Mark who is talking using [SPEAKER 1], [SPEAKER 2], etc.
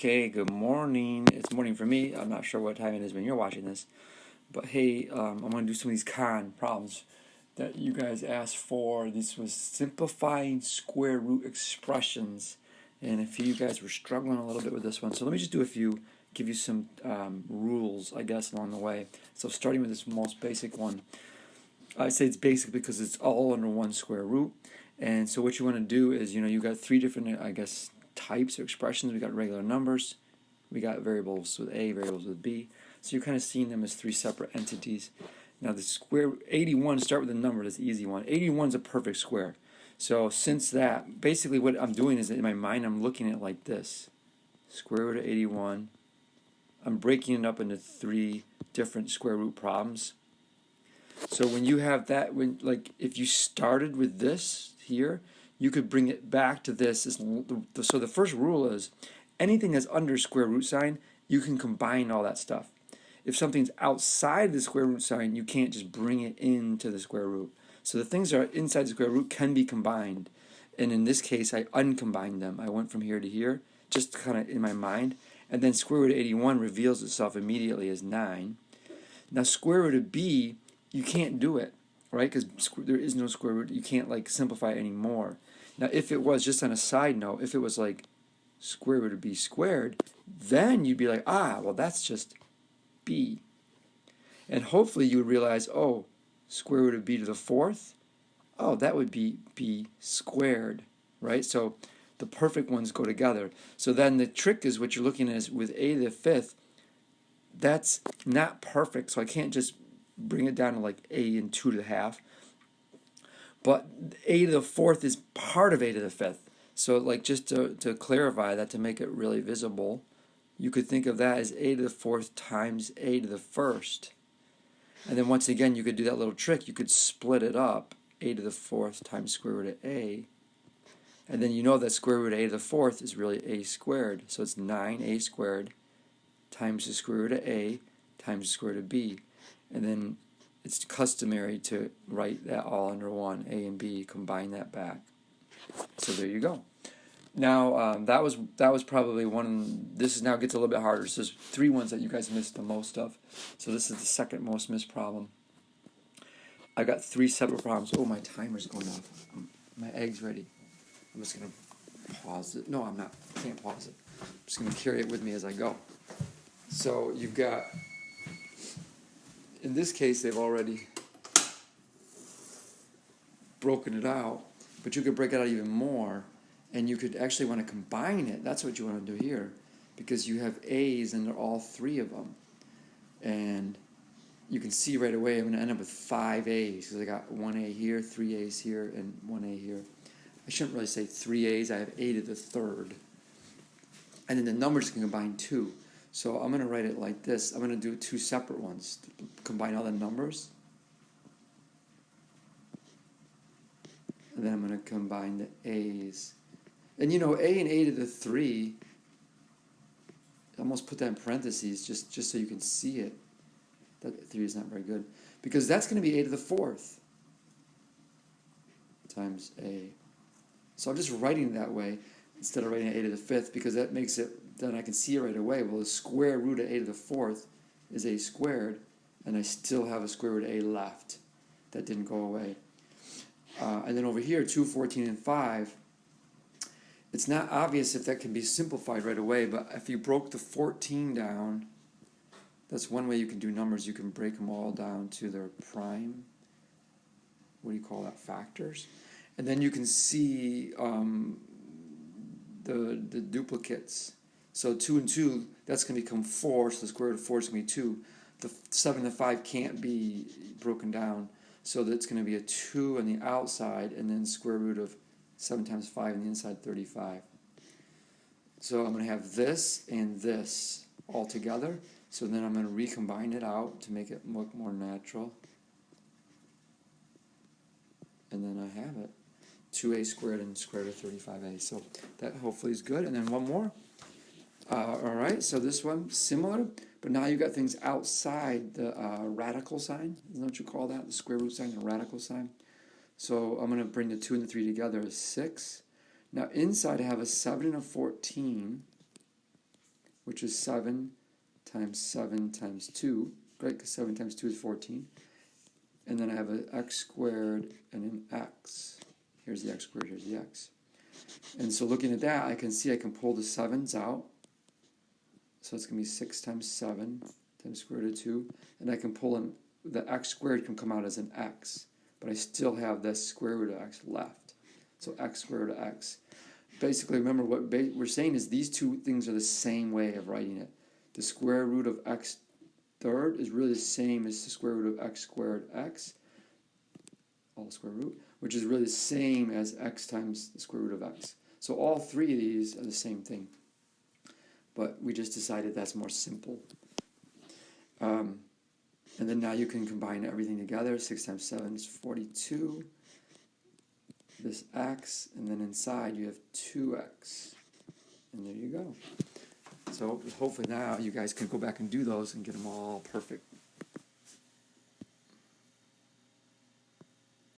[SPEAKER 1] Okay, good morning. It's morning for me. I'm not sure what time it is when you're watching this. But hey, I'm going to do some of these problems that you guys asked for. This was simplifying square root expressions. And a few of you guys were struggling a little bit with this one. So let me just do a few, give you some rules, I guess, along the way. So starting with this most basic one. I say it's basic because it's all under one square root. And so what you want to do is, you got three different, I guess, types or expressions. We got regular numbers, we got variables with A, variables with B. So you're kind of seeing them as three separate entities. Now the square 81, start with a number, that's the easy one. 81 is a perfect square. So since that, basically what I'm doing is in my mind I'm looking at it like this. Square root of 81. I'm breaking it up into three different square root problems. So when you have that, if you started with this here, you could bring it back to this. So the first rule is anything that's under square root sign, you can combine all that stuff. If something's outside the square root sign, you can't just bring it into the square root. So the things that are inside the square root can be combined. And in this case, I uncombined them. I went from here to here, just kind of in my mind. And then square root of 81 reveals itself immediately as 9. Now square root of b, you can't do it, right? Because there is no square root. You can't simplify it anymore. Now if it was, just on a side note, if it was like square root of b squared, then you'd be like, well that's just b. And hopefully you would realize, square root of b to the fourth, that would be b squared, right? So the perfect ones go together. So then the trick is what you're looking at is with a to the fifth, that's not perfect, so I can't just bring it down to like a and 2 to the half. But a to the fourth is part of a to the fifth. So just to clarify that, to make it really visible, you could think of that as a to the fourth times a to the first. And then once again, you could do that little trick. You could split it up, a to the fourth times square root of a. And then you know that square root of a to the fourth is really a squared. So it's 9a squared times the square root of a times the square root of b. And then it's customary to write that all under one, a and b, combine that back. So there you go. Now that was probably one. This now gets a little bit harder. So there's three ones that you guys missed the most of. So this is the second most missed problem. I got three separate problems. Oh, my timer's going off. My egg's ready. I'm just gonna pause it. No, I'm not. I can't pause it. I'm just gonna carry it with me as I go. So you've got, in this case, they've already broken it out, but you could break it out even more, and you could actually want to combine it. That's what you want to do here, because you have A's and they're all three of them. And you can see right away I'm going to end up with 5 A's, because I got 1 A here, 3 A's here, and 1 A here. I shouldn't really say 3 A's, I have A to the third. And then the numbers can combine too. So I'm going to write it like this. I'm going to do two separate ones. Combine all the numbers. And then I'm going to combine the A's. And A and A to the 3, almost put that in parentheses just so you can see it. That 3 is not very good. Because that's going to be A to the 4th times A. So I'm just writing it that way instead of writing A to the 5th, because that makes it, then I can see it right away. Well, the square root of A to the 4th is A squared, and I still have a square root of A left. That didn't go away. And then over here, 2, 14, and 5, it's not obvious if that can be simplified right away, but if you broke the 14 down, that's one way you can do numbers. You can break them all down to their prime, what do you call that, factors? And then you can see the duplicates. So 2 and 2, that's going to become 4, so the square root of 4 is going to be 2. The 7 and 5 can't be broken down, so that's going to be a 2 on the outside, and then square root of 7 times 5 on the inside, 35. So I'm going to have this and this all together. So then I'm going to recombine it out to make it look more natural. And then I have it. 2a squared and square root of 35a. So that hopefully is good. And then one more. Alright, so this one, similar, but now you've got things outside the radical sign. Isn't that what you call that? The square root sign, the radical sign. So I'm going to bring the 2 and the 3 together as 6. Now inside I have a 7 and a 14. which is 7 times 2. Great, because 7 times 2 is 14. And then I have an x squared and an x. Here's the x squared, here's the x. And so looking at that, I can see I can pull the 7s out. So it's going to be 6 times 7 times square root of 2. And I can pull in, the x squared can come out as an x. But I still have this square root of x left. So x squared of x. Basically, remember what we're saying is these two things are the same way of writing it. The square root of x third is really the same as the square root of x squared x, all square root, which is really the same as x times the square root of x. So all three of these are the same thing. But we just decided that's more simple. And then now you can combine everything together. 6 times 7 is 42. This x, and then inside you have 2x. And there you go. So hopefully now you guys can go back and do those and get them all perfect.